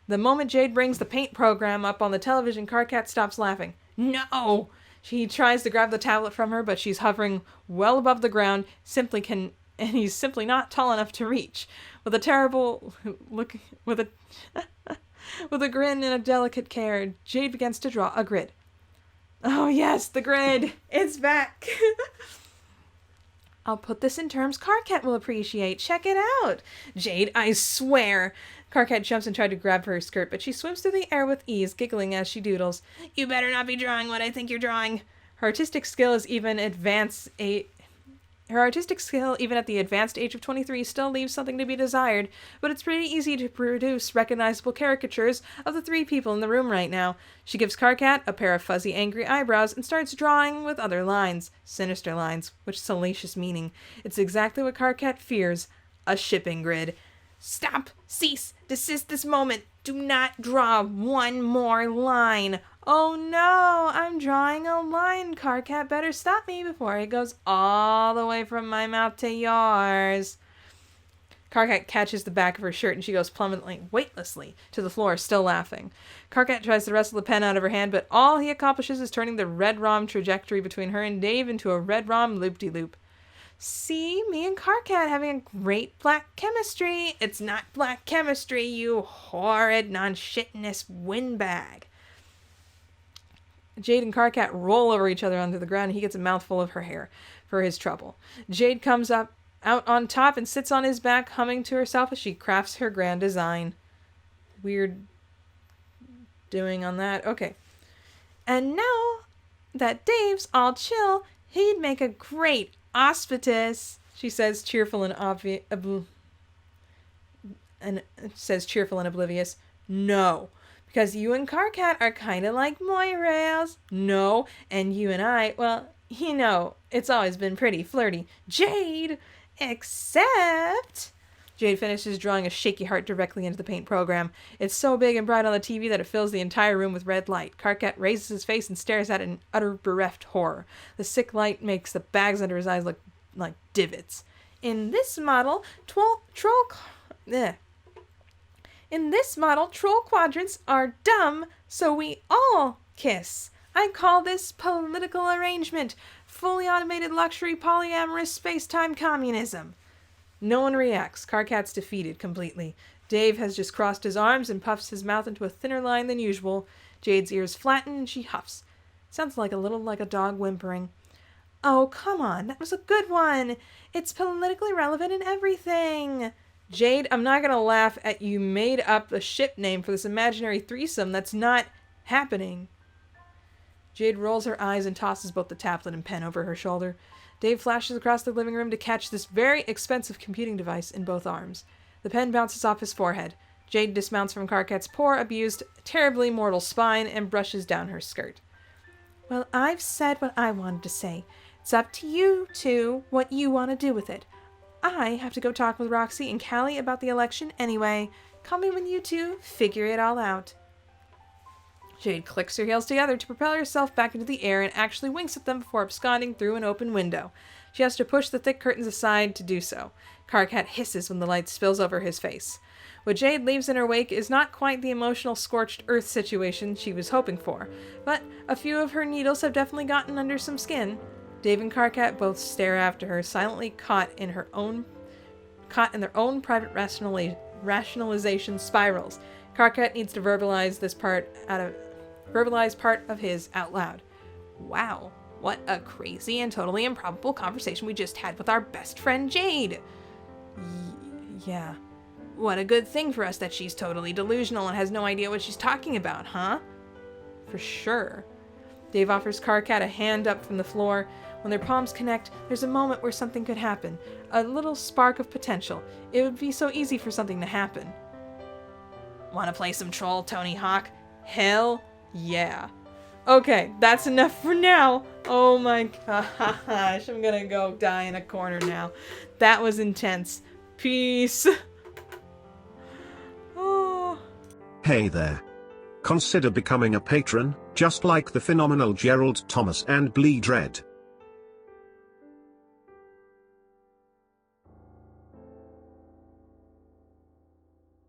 The moment Jade brings the paint program up on the television, Karkat stops laughing. No! She tries to grab the tablet from her, but she's hovering well above the ground, and he's simply not tall enough to reach. With a terrible look, with a grin and a delicate care, Jade begins to draw a grid. Oh yes, the grid! It's back! I'll put this in terms Karkat will appreciate. Check it out! Jade, I swear! Karkat jumps and tries to grab her skirt, but she swims through the air with ease, giggling as she doodles. You better not be drawing what I think you're drawing. Her artistic skill, even at the advanced age of 23, still leaves something to be desired, but it's pretty easy to produce recognizable caricatures of the 3 people in the room right now. She gives Karkat a pair of fuzzy, angry eyebrows and starts drawing with other lines, sinister lines, with salacious meaning. It's exactly what Karkat fears, a shipping grid. Stop! Cease! Desist this moment! Do not draw one more line! Oh no! I'm drawing a line! Karkat, better stop me before it goes all the way from my mouth to yours. Karkat catches the back of her shirt and she goes plummeting weightlessly to the floor, still laughing. Karkat tries to wrestle the pen out of her hand, but all he accomplishes is turning the red rom trajectory between her and Dave into a red rom loop-de-loop. See, me and Karkat having a great black chemistry. It's not black chemistry, you horrid, non-shitness windbag. Jade and Karkat roll over each other onto the ground and he gets a mouthful of her hair for his trouble. Jade comes out on top and sits on his back, humming to herself as she crafts her grand design. Weird doing on that. Okay. And now that Dave's all chill, he'd make a great auspitus, she says, cheerful and oblivious. No, because you and Karkat are kind of like Moirails. No, and you and I, well, you know, it's always been pretty flirty. Jade, except... Jade finishes drawing a shaky heart directly into the paint program. It's so big and bright on the TV that it fills the entire room with red light. Karkat raises his face and stares at it in utter bereft horror. The sick light makes the bags under his eyes look like divots. In this model, troll quadrants are dumb, so we all kiss. I call this political arrangement. Fully automated luxury polyamorous space-time communism. No one reacts. Karkat's defeated completely. Dave has just crossed his arms and puffs his mouth into a thinner line than usual. Jade's ears flatten and she huffs. Sounds like a dog whimpering. Oh, come on. That was a good one. It's politically relevant in everything. Jade, I'm not going to laugh at you made up a ship name for this imaginary threesome that's not happening. Jade rolls her eyes and tosses both the tablet and pen over her shoulder. Dave flashes across the living room to catch this very expensive computing device in both arms. The pen bounces off his forehead. Jade dismounts from Karkat's poor, abused, terribly mortal spine and brushes down her skirt. Well, I've said what I wanted to say. It's up to you two what you want to do with it. I have to go talk with Roxy and Callie about the election anyway. Call me when you two figure it all out. Jade clicks her heels together to propel herself back into the air and actually winks at them before absconding through an open window. She has to push the thick curtains aside to do so. Karkat hisses when the light spills over his face. What Jade leaves in her wake is not quite the emotional scorched earth situation she was hoping for, but a few of her needles have definitely gotten under some skin. Dave and Karkat both stare after her, silently caught in their own private rationalization spirals. Karkat needs to verbalize part of his out loud. Wow, what a crazy and totally improbable conversation we just had with our best friend Jade. Yeah. What a good thing for us that she's totally delusional and has no idea what she's talking about, huh? For sure. Dave offers Karkat a hand up from the floor. When their palms connect, there's a moment where something could happen. A little spark of potential. It would be so easy for something to happen. Want to play some troll, Tony Hawk? Hell yeah. Okay, that's enough for now. Oh my gosh, I'm gonna go die in a corner now. That was intense. Peace. Oh. Hey there. Consider becoming a patron, just like the phenomenal Gerald Thomas and Bleed Red.